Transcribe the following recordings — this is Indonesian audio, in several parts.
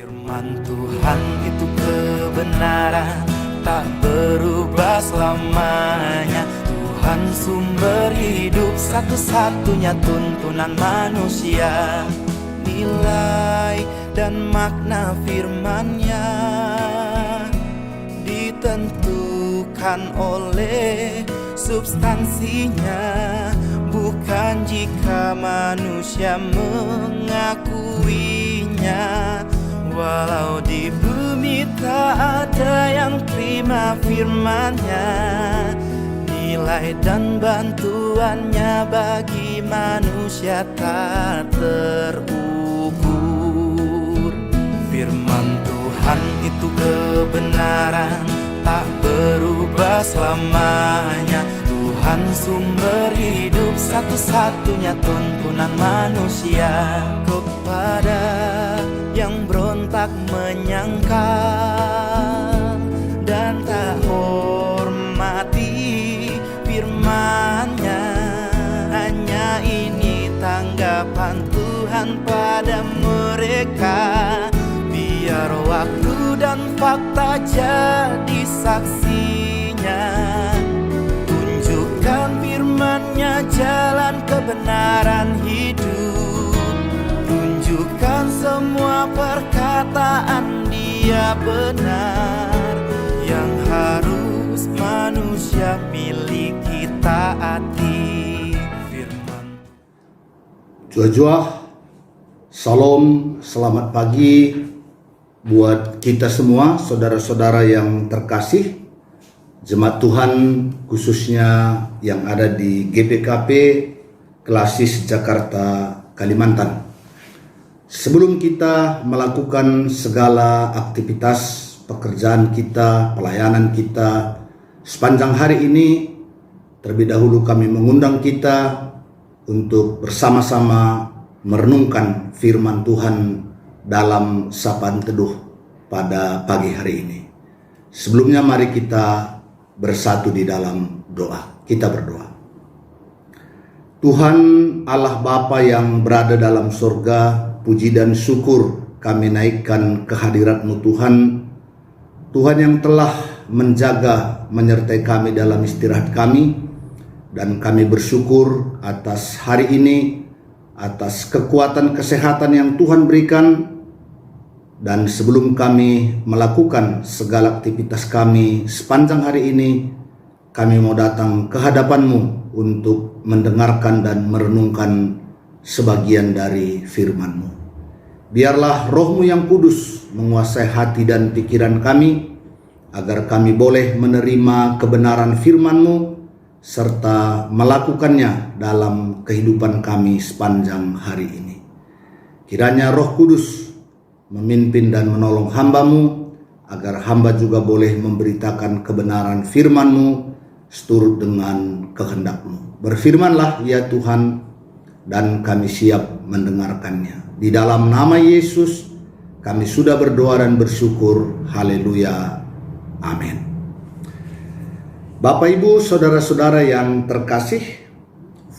Firman Tuhan itu kebenaran, tak berubah selamanya. Tuhan sumber hidup, satu-satunya tuntunan manusia. Nilai dan makna firman-Nya ditentukan oleh substansinya, bukan jika manusia mengakuinya. Walau di bumi tak ada yang terima firman-Nya, nilai dan bantuannya bagi manusia tak terukur. Firman Tuhan itu kebenaran, tak berubah selamanya. Tuhan sumber hidup, satu-satunya tuntunan manusia. Kepada yang berontak menyangkal dan tak hormati firman-Nya, hanya ini tanggapan Tuhan pada mereka. Biar waktu dan fakta jadi saksinya, tunjukkan firman-Nya jalan kebenaran hidup. Tunjukkan semua perkataan Dia benar, yang harus manusia miliki taati firman. Jua-jua, salam, selamat pagi buat kita semua, saudara-saudara yang terkasih, jemaat Tuhan khususnya yang ada di GPKP Klasis Jakarta, Kalimantan. Sebelum kita melakukan segala aktivitas pekerjaan kita, pelayanan kita sepanjang hari ini, terlebih dahulu kami mengundang kita untuk bersama-sama merenungkan firman Tuhan dalam sapaan teduh pada pagi hari ini. Sebelumnya mari kita bersatu di dalam doa. Kita berdoa. Tuhan Allah Bapa yang berada dalam surga, puji dan syukur kami naikkan kehadirat-Mu Tuhan. Tuhan yang telah menjaga, menyertai kami dalam istirahat kami. Dan kami bersyukur atas hari ini, atas kekuatan kesehatan yang Tuhan berikan. Dan sebelum kami melakukan segala aktivitas kami sepanjang hari ini, kami mau datang ke hadapan-Mu untuk mendengarkan dan merenungkan sebagian dari firman-Mu. Biarlah Roh-Mu yang kudus menguasai hati dan pikiran kami, agar kami boleh menerima kebenaran firman-Mu serta melakukannya dalam kehidupan kami sepanjang hari ini. Kiranya Roh Kudus memimpin dan menolong hamba-Mu, agar hamba juga boleh memberitakan kebenaran firman-Mu seturut dengan kehendak-Mu. Berfirmanlah ya Tuhan, dan kami siap mendengarkannya. Di dalam nama Yesus kami sudah berdoa dan bersyukur. Haleluya. Amin. Bapak Ibu, saudara-saudara yang terkasih,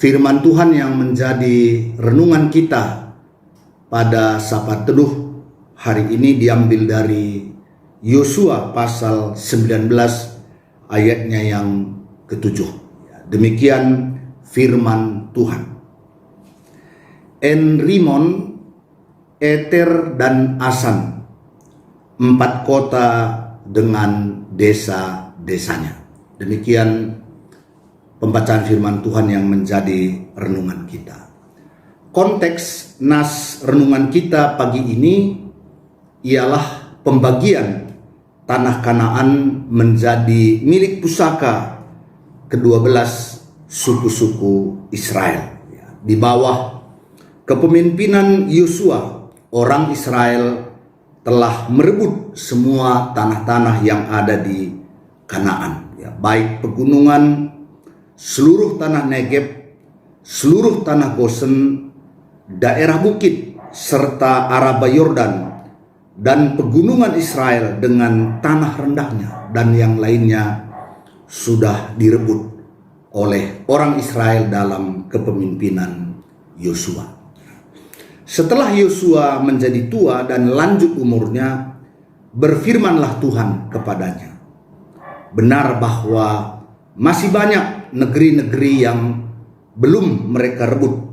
firman Tuhan yang menjadi renungan kita pada Sabat Teduh hari ini diambil dari Yosua pasal 19 ayatnya yang ke-7. Demikian firman Tuhan. En Rimon, Eter dan Asan, 4 kota dengan desa-desanya. Demikian pembacaan firman Tuhan yang menjadi renungan kita. Konteks nas renungan kita pagi ini ialah pembagian tanah Kanaan menjadi milik pusaka ke-12 suku-suku Israel. Di bawah kepemimpinan Yosua, orang Israel telah merebut semua tanah-tanah yang ada di Kanaan, baik pegunungan, seluruh tanah Negeb, seluruh tanah Gosen, daerah bukit, serta Araba Yordan, dan pegunungan Israel dengan tanah rendahnya, dan yang lainnya sudah direbut oleh orang Israel dalam kepemimpinan Yosua. Setelah Yosua menjadi tua dan lanjut umurnya, berfirmanlah Tuhan kepadanya, benar bahwa masih banyak negeri-negeri yang belum mereka rebut.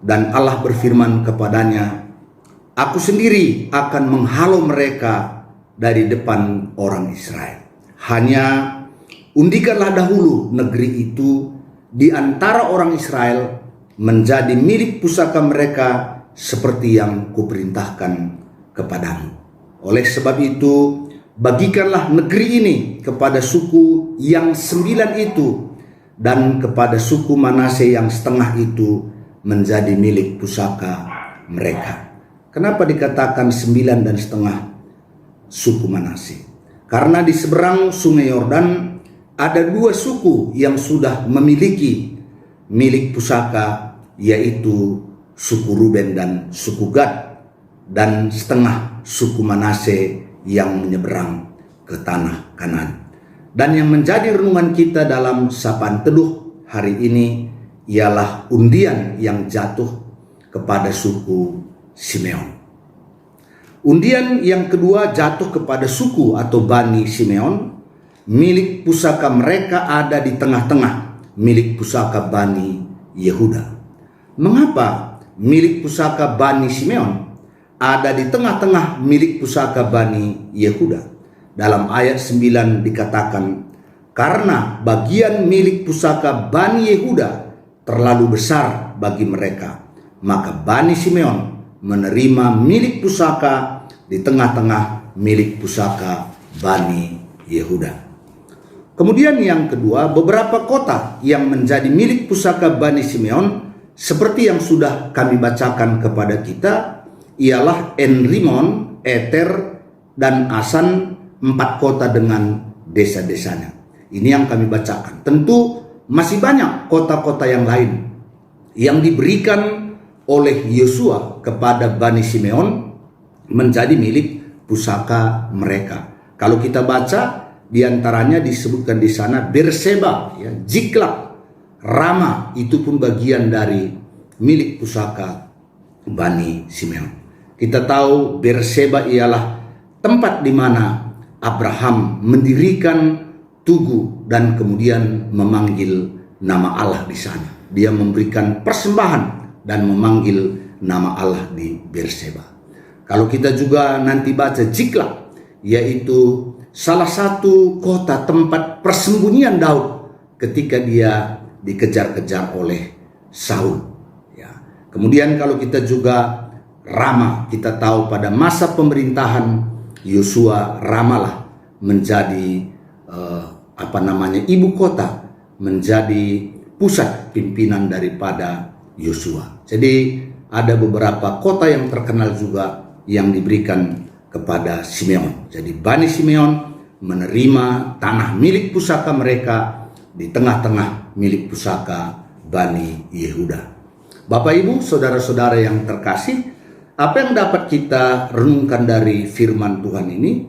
Dan Allah berfirman kepadanya, Aku sendiri akan menghalau mereka dari depan orang Israel. Hanya undikanlah dahulu negeri itu di antara orang Israel menjadi milik pusaka mereka seperti yang kuperintahkan kepadamu. Oleh sebab itu, bagikanlah negeri ini kepada suku yang 9 itu, dan kepada suku Manase yang setengah itu menjadi milik pusaka mereka. Kenapa dikatakan 9 dan setengah suku Manase? Karena di seberang sungai Yordan ada 2 suku yang sudah memiliki milik pusaka, yaitu suku Ruben dan suku Gad, dan setengah suku Manase yang menyeberang ke tanah Kanaan. Dan yang menjadi renungan kita dalam sapaan teduh hari ini ialah undian yang jatuh kepada suku Simeon. Undian yang kedua jatuh kepada suku atau Bani Simeon. Milik pusaka mereka ada di tengah-tengah milik pusaka Bani Yehuda. Mengapa milik pusaka Bani Simeon ada di tengah-tengah milik pusaka Bani Yehuda? Dalam ayat 9 dikatakan, karena bagian milik pusaka Bani Yehuda terlalu besar bagi mereka, maka Bani Simeon menerima milik pusaka di tengah-tengah milik pusaka Bani Yehuda. Kemudian yang kedua, beberapa kota yang menjadi milik pusaka Bani Simeon seperti yang sudah kami bacakan kepada kita ialah En-Rimon, Eter, dan Asan, 4 kota dengan desa-desanya. Ini yang kami bacakan. Tentu masih banyak kota-kota yang lain yang diberikan oleh Yosua kepada Bani Simeon menjadi milik pusaka mereka. Kalau kita baca, diantaranya disebutkan di sana Berseba, ya, Ziklag, Rama, itu pun bagian dari milik pusaka Bani Simeon. Kita tahu Berseba ialah tempat di mana Abraham mendirikan tugu dan kemudian memanggil nama Allah di sana. Dia memberikan persembahan dan memanggil nama Allah di Berseba. Kalau kita juga nanti baca Ziklag, yaitu salah satu kota tempat persembunyian Daud ketika dia dikejar-kejar oleh Saul. Ya. Kemudian kalau kita juga Rama, kita tahu pada masa pemerintahan Yosua, Ramalah menjadi ibu kota, menjadi pusat pimpinan daripada Yosua. Jadi ada beberapa kota yang terkenal juga yang diberikan kepada Simeon. Jadi Bani Simeon menerima tanah milik pusaka mereka di tengah-tengah milik pusaka Bani Yehuda. Bapak Ibu, saudara-saudara yang terkasih, apa yang dapat kita renungkan dari firman Tuhan ini?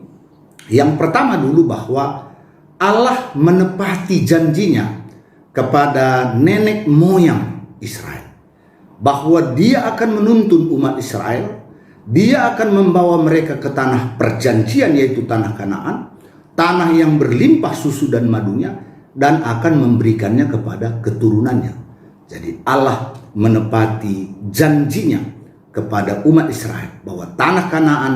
Yang pertama dulu bahwa Allah menepati janjinya kepada nenek moyang Israel, bahwa Dia akan menuntun umat Israel, Dia akan membawa mereka ke tanah perjanjian, yaitu tanah Kanaan, tanah yang berlimpah susu dan madunya, dan akan memberikannya kepada keturunannya. Jadi Allah menepati janjinya kepada umat Israel bahwa tanah Kanaan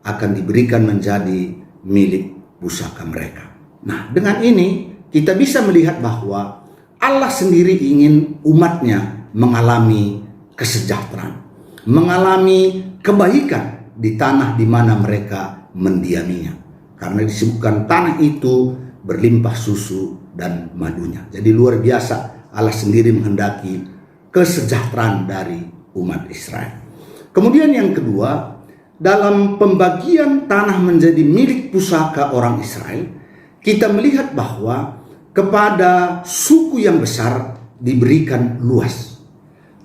akan diberikan menjadi milik pusaka mereka. Nah, dengan ini kita bisa melihat bahwa Allah sendiri ingin umatnya mengalami kesejahteraan, mengalami kebaikan di tanah di mana mereka mendiaminya. Karena disebutkan tanah itu berlimpah susu dan madunya. Jadi luar biasa, Allah sendiri menghendaki kesejahteraan dari umat Israel. Kemudian yang kedua, dalam pembagian tanah menjadi milik pusaka orang Israel, kita melihat bahwa kepada suku yang besar diberikan luas,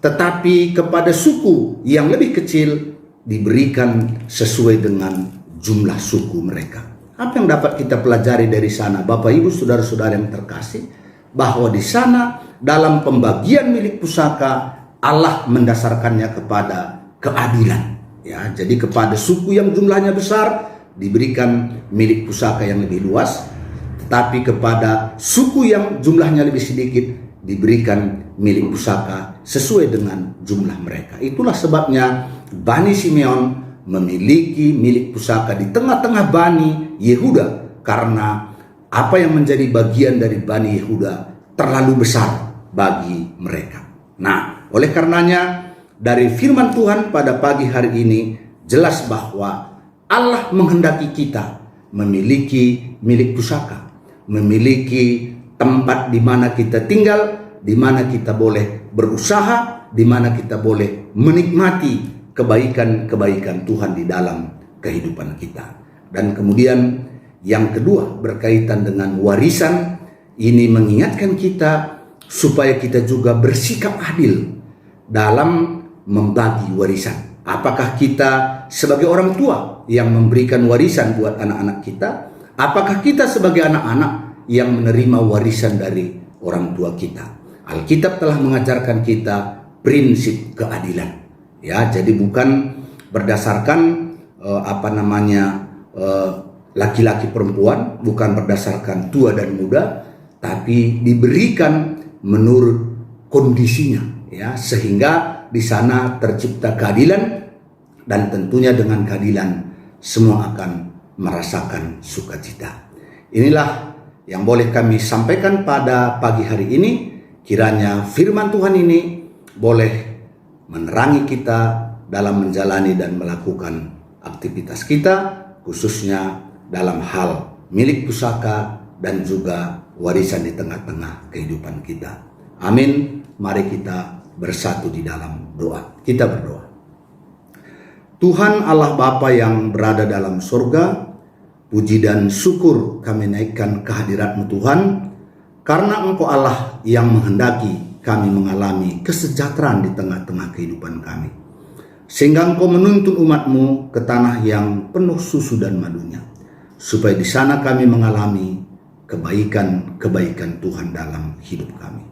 tetapi kepada suku yang lebih kecil diberikan sesuai dengan jumlah suku mereka. Apa yang dapat kita pelajari dari sana, Bapak Ibu, saudara-saudara yang terkasih, bahwa di sana dalam pembagian milik pusaka Allah mendasarkannya kepada keadilan. Ya, jadi kepada suku yang jumlahnya besar diberikan milik pusaka yang lebih luas, tetapi kepada suku yang jumlahnya lebih sedikit diberikan milik pusaka sesuai dengan jumlah mereka. Itulah sebabnya Bani Simeon memiliki milik pusaka di tengah-tengah Bani Yehuda, karena apa yang menjadi bagian dari Bani Yehuda terlalu besar bagi mereka. Nah, oleh karenanya dari firman Tuhan pada pagi hari ini jelas bahwa Allah menghendaki kita memiliki milik pusaka, memiliki tempat di mana kita tinggal, di mana kita boleh berusaha, di mana kita boleh menikmati kebaikan-kebaikan Tuhan di dalam kehidupan kita. Dan kemudian yang kedua berkaitan dengan warisan, ini mengingatkan kita supaya kita juga bersikap adil dalam membagi warisan. Apakah kita sebagai orang tua yang memberikan warisan buat anak-anak kita? Apakah kita sebagai anak-anak yang menerima warisan dari orang tua kita? Alkitab telah mengajarkan kita prinsip keadilan. Ya, jadi bukan berdasarkan laki-laki perempuan, bukan berdasarkan tua dan muda, tapi diberikan menurut kondisinya, ya, sehingga di sana tercipta keadilan, dan tentunya dengan keadilan semua akan merasakan sukacita. Inilah yang boleh kami sampaikan pada pagi hari ini. Kiranya firman Tuhan ini boleh menerangi kita dalam menjalani dan melakukan aktivitas kita, khususnya dalam hal milik pusaka dan juga warisan di tengah-tengah kehidupan kita. Amin. Mari kita bersatu di dalam doa. Kita berdoa. Tuhan Allah Bapa yang berada dalam surga, puji dan syukur kami naikkan kehadirat-Mu Tuhan, karena Engkau Allah yang menghendaki kami mengalami kesejahteraan di tengah-tengah kehidupan kami, sehingga Engkau menuntun umat-Mu ke tanah yang penuh susu dan madunya, supaya di sana kami mengalami kebaikan-kebaikan Tuhan dalam hidup kami.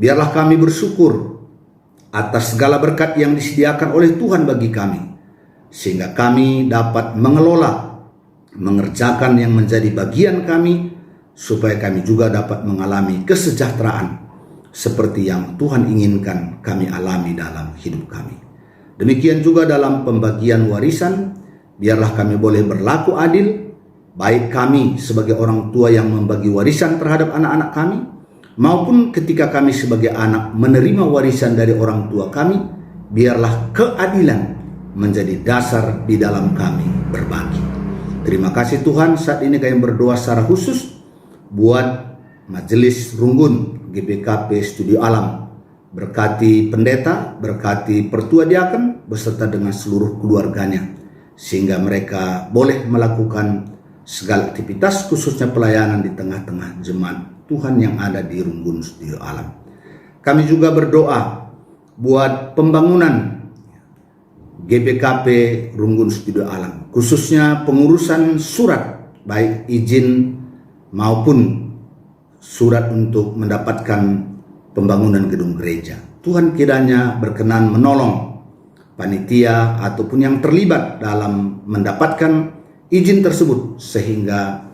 Biarlah kami bersyukur atas segala berkat yang disediakan oleh Tuhan bagi kami, sehingga kami dapat mengelola, mengerjakan yang menjadi bagian kami, supaya kami juga dapat mengalami kesejahteraan seperti yang Tuhan inginkan kami alami dalam hidup kami. Demikian juga dalam pembagian warisan, biarlah kami boleh berlaku adil, baik kami sebagai orang tua yang membagi warisan terhadap anak-anak kami, maupun ketika kami sebagai anak menerima warisan dari orang tua kami. Biarlah keadilan menjadi dasar di dalam kami berbagi. Terima kasih Tuhan, saat ini kami berdoa secara khusus buat Majelis Runggun GBKP Studio Alam. Berkati pendeta, berkati pertua diaken beserta dengan seluruh keluarganya, sehingga mereka boleh melakukan segala aktivitas, khususnya pelayanan di tengah-tengah jemaat Tuhan yang ada di Runggun Studio Alam. Kami juga berdoa buat pembangunan GBKP Runggun Studio Alam, khususnya pengurusan surat, baik izin maupun surat untuk mendapatkan pembangunan gedung gereja. Tuhan kiranya berkenan menolong panitia ataupun yang terlibat dalam mendapatkan izin tersebut, sehingga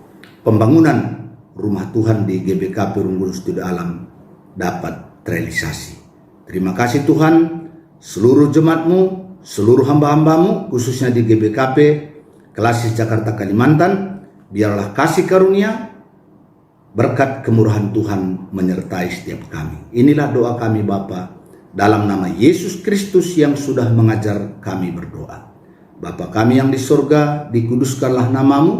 pembangunan rumah Tuhan di GBKP Runggun Studio Alam dapat terrealisasi. Terima kasih Tuhan, seluruh jemaat-Mu, seluruh hamba-hamba-Mu, khususnya di GBKP Kelasis Jakarta Kalimantan, biarlah kasih karunia, berkat kemurahan Tuhan menyertai setiap kami. Inilah doa kami Bapa, dalam nama Yesus Kristus yang sudah mengajar kami berdoa. Bapa kami yang di surga, dikuduskanlah nama-Mu,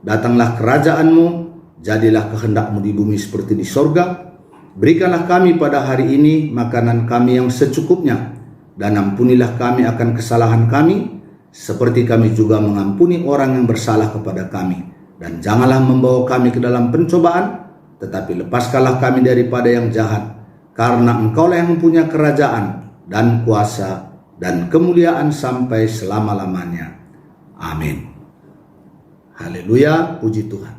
datanglah kerajaan-Mu, jadilah kehendak-Mu di bumi seperti di surga. Berikanlah kami pada hari ini makanan kami yang secukupnya, dan ampunilah kami akan kesalahan kami, seperti kami juga mengampuni orang yang bersalah kepada kami. Dan janganlah membawa kami ke dalam pencobaan, tetapi lepaskanlah kami daripada yang jahat, karena Engkaulah yang mempunyai kerajaan dan kuasa dan kemuliaan sampai selama-lamanya. Amin. Haleluya, puji Tuhan.